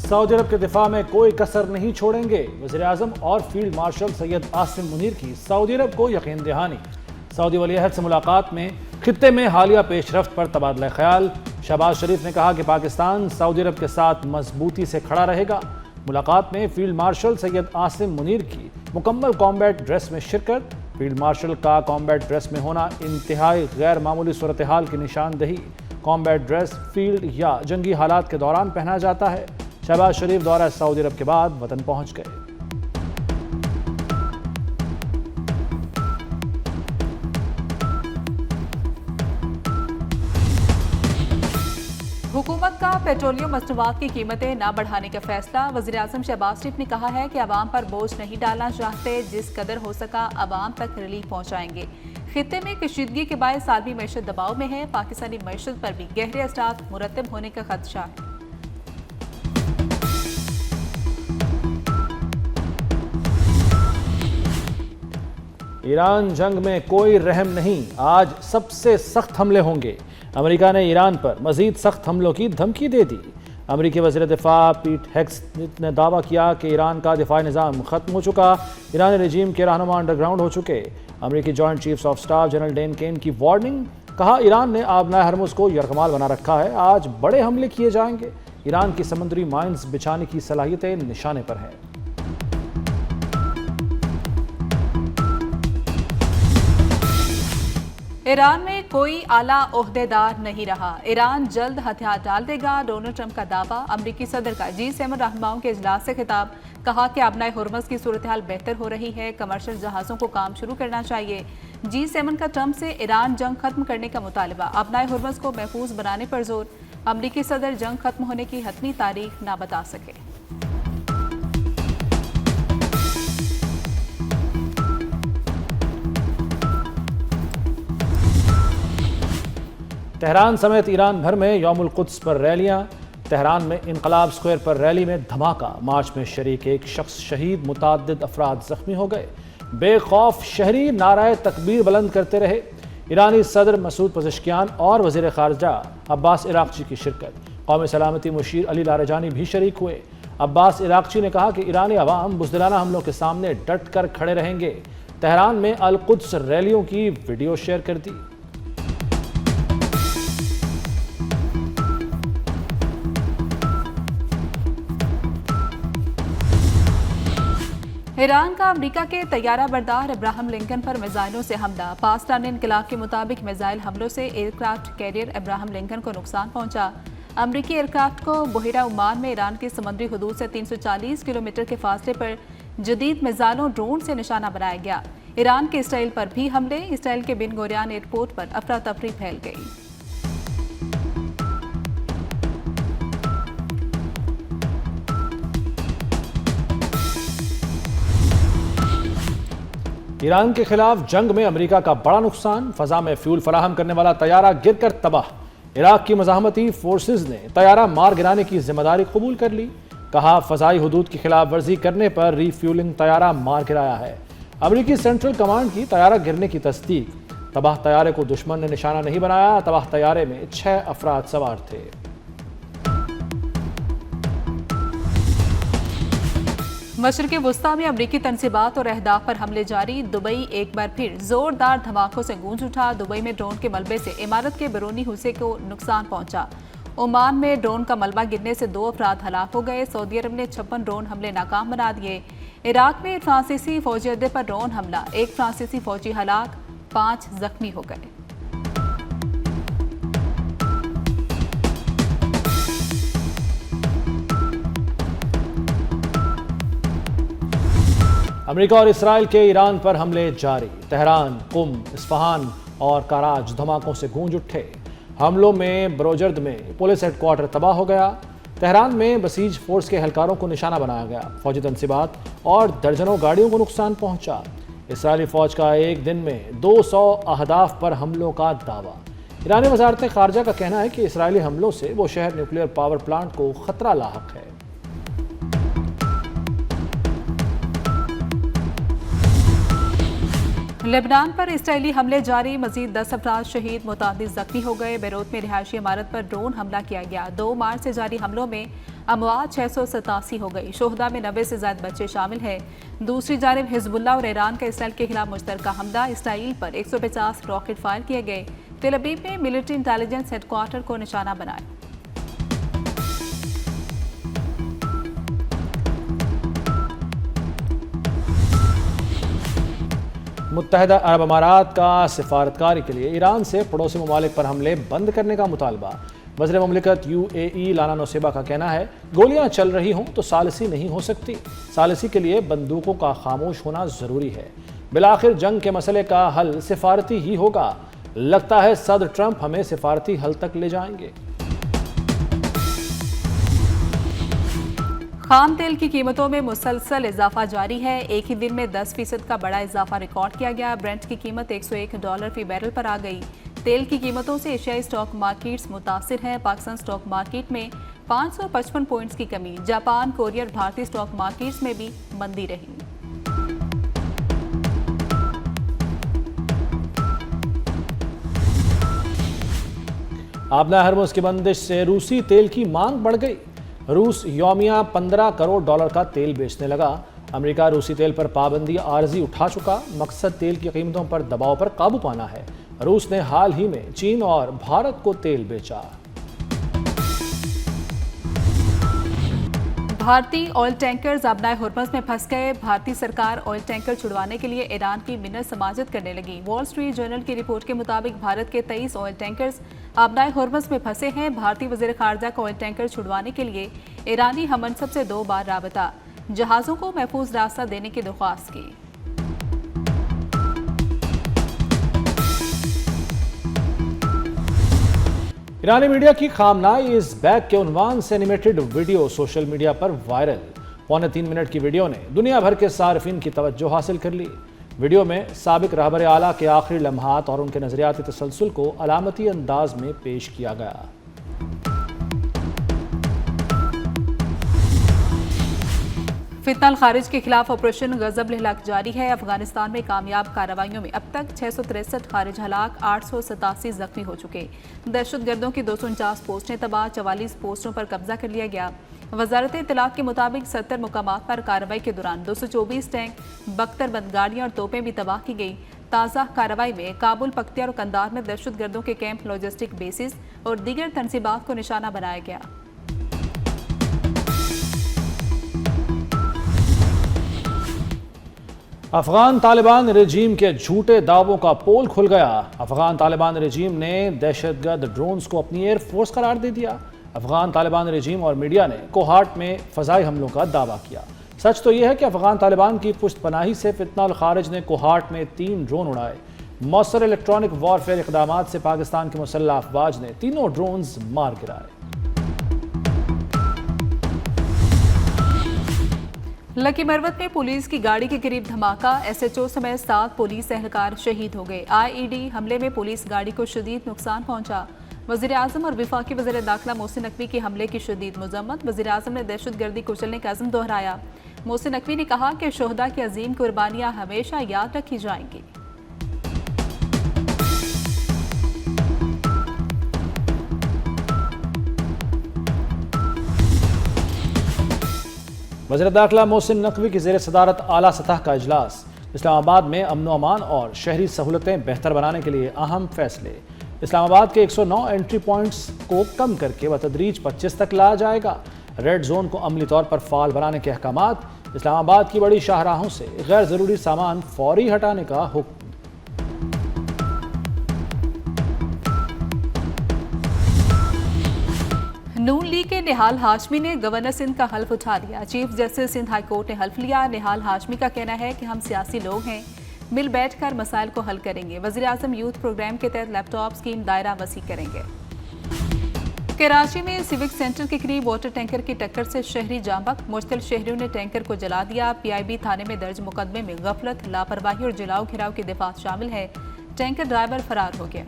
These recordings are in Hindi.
सऊदी अरब के दिफा में कोई कसर नहीं छोड़ेंगे। वज़ीर-ए-आज़म और फील्ड मार्शल सैयद आसिम मुनीर की सऊदी अरब को यकीन दहानी। सऊदी वली-अहद से मुलाकात में खित्ते में हालिया पेशरफ्त पर तबादला ख्याल। शहबाज शरीफ ने कहा कि पाकिस्तान सऊदी अरब के साथ मजबूती से खड़ा रहेगा। मुलाकात में फील्ड मार्शल सैयद आसिम मुनीर की मुकम्मल कॉम्बैट ड्रेस में शिरकत। फील्ड मार्शल का कॉम्बैट ड्रेस में होना इंतहाई गैर मामूली सूरत हाल की निशानदही। कॉम्बैट ड्रेस फील्ड या जंगी हालात के दौरान पहना जाता है। शहबाज शरीफ दौरा सऊदी अरब के बाद वतन पहुंच गए। हुकूमत का पेट्रोलियम मसनूआत की कीमतें न बढ़ाने का फैसला। वज़ीर-ए-आज़म शहबाज शरीफ ने कहा है कि अवाम पर बोझ नहीं डालना चाहते, जिस कदर हो सका अवाम तक रिलीफ पहुँचाएंगे। खित्ते में कशीदगी के बायस आलमी मईशत दबाव में है। पाकिस्तानी मईशत पर भी गहरे असरात मुरतब होने का खदशा है। ईरान जंग में कोई रहम नहीं, आज सबसे सख्त हमले होंगे। अमेरिका ने ईरान पर मजीद सख्त हमलों की धमकी दे दी। अमेरिकी वज़ीर दिफा पीट हेग्सेथ ने दावा किया कि ईरान का दिफाई निज़ाम ख़त्म हो चुका। ईरानी रजीम के रहनुमा अंडरग्राउंड हो चुके। अमेरिकी joint chiefs of staff general Dan Caine की वार्निंग। कहा, ईरान ने आबनाए हरमुज को यरगमाल बना रखा है, आज बड़े हमले किए जाएंगे। ईरान की समुद्री माइंस बिछाने की सलाहियतें निशाने पर हैं। ईरान में कोई आला ओहदेदार नहीं रहा। ईरान जल्द हथियार डाल देगा, डोनाल्ड ट्रंप का दावा। अमरीकी सदर का G7 रहनुमाओं के इजलास से खिताब। कहा कि आबनाए हुर्मुज़ की सूरत हाल बेहतर हो रही है, कमर्शियल जहाज़ों को काम शुरू करना चाहिए। G7 का ट्रंप से ईरान जंग खत्म करने का मुतालबा। आबनाए हुर्मुज़ को महफूज बनाने पर जोर। अमरीकी सदर जंग खत्म होने की हतमी तारीख ना बता सके। तेहरान समेत ईरान भर में यौमुल कुद्स पर रैलियां। तेहरान में इनकलाब स्क्वायर पर रैली में धमाका। मार्च में शरीक एक शख्स शहीद, मुताद्दिद अफराद जख्मी हो गए। बेखौफ शहरी नाराए तकबीर बुलंद करते रहे। ईरानी सदर मसूद पज़ेश्कियान और वज़ीर ख़ारजा अब्बास इराक़ची की शिरकत। कौमी सलामती मुशीर अली लारेजानी भी शरीक हुए। अब्बास इराक़ची ने कहा कि ईरानी अवाम बुज़दिलाना हमलों के सामने डट कर खड़े रहेंगे। तेहरान में अल कुद्स रैलियों की वीडियो शेयर कर दी। ईरान का अमेरिका के तैयारा बरदार अब्राहम लिंकन पर मिसाइलों से हमला। पाकिस्तानी इनकलाब के मुताबिक मिसाइल हमलों से एयरक्राफ्ट कैरियर अब्राहम लिंकन को नुकसान पहुंचा। अमरीकी एयरक्राफ्ट को बहिरा ओमान में ईरान की समुद्री हदूद से 340 किलोमीटर के फासले पर जदीद मिसाइलों ड्रोन से निशाना बनाया गया। ईरान के इसराइल पर भी हमले। इसराइल के बिन गोरियान एयरपोर्ट पर अफरा तफरी फैल गई। ईरान के खिलाफ जंग में अमेरिका का बड़ा नुकसान। फजा में फ्यूल फराहम करने वाला तैयारा गिरकर तबाह। इराक की मज़ाहमती फोर्सेज ने तैयारा मार गिराने की जिम्मेदारी कबूल कर ली। कहा, फजाई हुदूद की खिलाफ वर्जी करने पर रीफ्यूलिंग तैयारा मार गिराया है। अमेरिकी सेंट्रल कमांड की तैयारा गिरने की तस्दीक। तबाह तैयारे को दुश्मन ने निशाना नहीं बनाया। तबाह तैयारे में 6 अफराद सवार थे। मशरिक़ वुस्ता में अमरीकी तनसीबात और अहदाफ पर हमले जारी। दुबई एक बार फिर जोरदार धमाकों से गूंज उठा। दुबई में ड्रोन के मलबे से इमारत के बैरूनी हिस्से को नुकसान पहुंचा। ओमान में ड्रोन का मलबा गिरने से 2 अफराद हलाक हो गए। सऊदी अरब ने 56 ड्रोन हमले नाकाम बना दिए। इराक में फ्रांसीसी फौजी अड्डे पर ड्रोन हमला। 1 फ्रांसीसी फौजी हलाक, 5 जख्मी हो गए। अमेरिका और इसराइल के ईरान पर हमले जारी। तेहरान, कुम, इस्फहान और कराज धमाकों से गूंज उठे। हमलों में बरोजर्द में पुलिस हेडक्वार्टर तबाह हो गया। तेहरान में बसीज फोर्स के एहलकारों को निशाना बनाया गया। फौजी तनसीबात और दर्जनों गाड़ियों को नुकसान पहुंचा। इसराइली फौज का एक दिन में 200 अहदाफ पर हमलों का दावा। ईरानी वजारत खारजा का कहना है कि इसराइली हमलों से वो शहर न्यूक्लियर पावर प्लांट को खतरा लाहक है। लेबनान पर इसराइली हमले जारी, मजीद 10 अफराद शहीद, मुतादिद जख्मी हो गए। बेरूत में रिहायशी इमारत पर ड्रोन हमला किया गया। 2 मार्च से जारी हमलों में अमवात 687 हो गई। शोहदा में 90 से ज्यादा बच्चे शामिल हैं। दूसरी जानिब हिजबुल्लाह और ईरान का इसराइल के खिलाफ मुश्तरका हमला, इसराइल पर 150 रॉकेट फायर किए गए। तेल अवीव में मिलिट्री इंटेलिजेंस हेडक्वार्टर को निशाना बनाया। मुत्तहिदा अरब अमारात का सिफारतकारी के लिए ईरान से पड़ोसी ममालिक पर हमले बंद करने का मुतालबा। वज़ीर मुमलिकत UAE लाना नौसेबा का कहना है, गोलियां चल रही हों तो सालिसी नहीं हो सकती। सालिसी के लिए बंदूकों का खामोश होना ज़रूरी है। बिलाखिर जंग के मसले का हल सिफारती ही होगा। लगता है सदर ट्रंप हमें सिफारती हल तक ले जाएंगे। खाम तेल की कीमतों में मुसलसल इजाफा जारी है। एक ही दिन में 10% का बड़ा इजाफा रिकॉर्ड किया गया। ब्रेंट की कीमत $101 फी बैरल पर आ गई। तेल की कीमतों से एशियाई स्टॉक मार्केट्स मुतासिर हैं। पाकिस्तान स्टॉक मार्केट में 555 पॉइंट्स की कमी। जापान, कोरिया और भारतीय स्टॉक मार्केट्स में भी मंदी रही। आबना हरमुज की बंदिश से रूसी तेल की मांग बढ़ गई। रूस यौमिया $15 करोड़ का तेल बेचने लगा। अमेरिका रूसी तेल पर पाबंदी आर्जी उठा चुका। मकसद तेल की कीमतों पर दबाव पर काबू पाना है। रूस ने हाल ही में चीन और भारत को तेल बेचा। भारतीय ऑयल टैंकर्स आबनाए हुर्मुज़ में फंस गए। भारतीय सरकार ऑयल टैंकर छुड़वाने के लिए ईरान की मिन्नत समाजत करने लगी। वॉल स्ट्रीट जर्नल की रिपोर्ट के मुताबिक भारत के 23 ऑयल टैंकर्स आबनाए हुर्मुज़ में फंसे हैं। भारतीय वज़ीर ख़ारजा का ऑयल टैंकर छुड़वाने के लिए ईरानी हममनसब से 2 बार राबता, जहाज़ों को महफूज रास्ता देने की दरख्वास्त की। ईरानी मीडिया की खामनाई इस बैग के उन्वान से एनिमेटेड वीडियो सोशल मीडिया पर वायरल। 3.25 मिनट की वीडियो ने दुनिया भर के सार्फिन की तवज्जो हासिल कर ली। वीडियो में साबिक रहबर आला के आखिरी लम्हात और उनके नजरियाती तसलसल को अलामती अंदाज में पेश किया गया। फितना खारिज के खिलाफ ऑपरेशन गजब लहलाक जारी है। अफगानिस्तान में कामयाब कार्रवाइयों में अब तक 663 खारिज हलाक, 887 जख्मी हो चुके। दहशतगर्दों की 249 पोस्टें तबाह, 44 पोस्टों पर कब्जा कर लिया गया। वजारत इत्तलात के मुताबिक 70 मुकामात पर कार्रवाई के दौरान 224 टैंक, 72 बंदगाड़ियां और तोपें भी तबाह की गई। ताज़ा कार्रवाई में काबुल, पख्तियार और कंदार में दहशतगर्दों के कैंप, लॉजिस्टिक बेसिस और दीगर तनसीबात को निशाना बनाया गया। अफगान तालिबान रजीम के झूठे दावों का पोल खुल गया। अफगान तालिबान रजीम ने दहशतगर्द ड्रोन्स को अपनी एयरफोर्स करार दे दिया। अफगान तालिबान रजीम और मीडिया ने कोहाट में फ़ज़ाई हमलों का दावा किया। सच तो यह है कि अफगान तालिबान की पुश्तपनाही से फितना खारिज ने कोहाट में 3 ड्रोन उड़ाए। मौसर इलेक्ट्रॉनिक वॉरफेयर इक़दामात से पाकिस्तान के मुसल्लह अफवाज ने तीनों ड्रोन्स मार गिराए। लकी मरवत में पुलिस की गाड़ी के करीब धमाका, SHO समेत 7 पुलिस एहलकार शहीद हो गए। IED हमले में पुलिस गाड़ी को शदीद नुकसान पहुंचा। वज़ीर आज़म और वफाकी वज़ीर दाखिला मोहसिन नकवी के हमले की शदीद मज़म्मत। वज़ीर आज़म ने दहशतगर्दी कुचलने का अज़्म दोहराया। मोहसिन नकवी ने कहा कि शोहदा की अजीम कुर्बानियाँ हमेशा याद रखी जाएंगी। वज़ीर दाखिला मोहसिन नकवी की ज़ेर सदारत आला सतह का इजलास। इस्लामाबाद में अमन अमान और शहरी सहूलतें बेहतर बनाने के लिए अहम फैसले। इस्लामाबाद के 109 एंट्री पॉइंट्स को कम करके बतदरीज 25 तक लाया जाएगा। रेड जोन को अमली तौर पर फाल बनाने के अहकामात। इस्लामाबाद की बड़ी शाहराहों से गैर ज़रूरी सामान फौरी हटाने का हुक्म। नून लीग के निहाल हाशमी ने गवर्नर सिंध का हल्फ उठा लिया। Chief justice Sindh high court ने हल्फ लिया। निहाल हाशमी का कहना है कि हम सियासी लोग हैं, मिल बैठकर मसाइल को हल करेंगे। वज़ीर आज़म यूथ प्रोग्राम के तहत लैपटॉप स्कीम दायरा वसी करेंगे। कराची में सिविक सेंटर के करीब वाटर टैंकर की टक्कर से शहरी जांबक, मुश्तिल शहरियों ने टैंकर को जला दिया। PIB थाने में दर्ज मुकदमे में गफलत, लापरवाही और जलाओ घिराव की दफात शामिल है। टैंकर ड्राइवर फरार हो गया।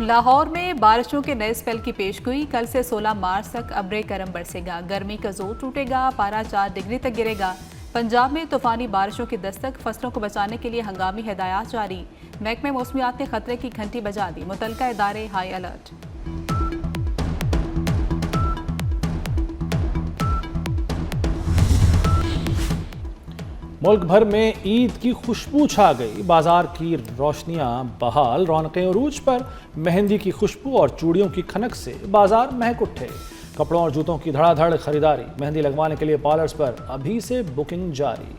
लाहौर में बारिशों के नए स्पेल की पेशगोई। कल से 16 मार्च तक अब्रे करम बरसेगा, गर्मी का जोर टूटेगा, पारा 4 डिग्री तक गिरेगा। पंजाब में तूफानी बारिशों की दस्तक, फसलों को बचाने के लिए हंगामी हिदायत जारी। महकमे मौसमियात ने खतरे की घंटी बजा दी, मुतलका इदारे हाई अलर्ट। मुल्क भर में ईद की खुशबू छा गई, बाजार की रोशनियां बहाल, रौनकें उरूज पर। मेहंदी की खुशबू और चूड़ियों की खनक से बाजार महक उठे। कपड़ों और जूतों की धड़ाधड़ खरीदारी, मेहंदी लगवाने के लिए पार्लर्स पर अभी से बुकिंग जारी।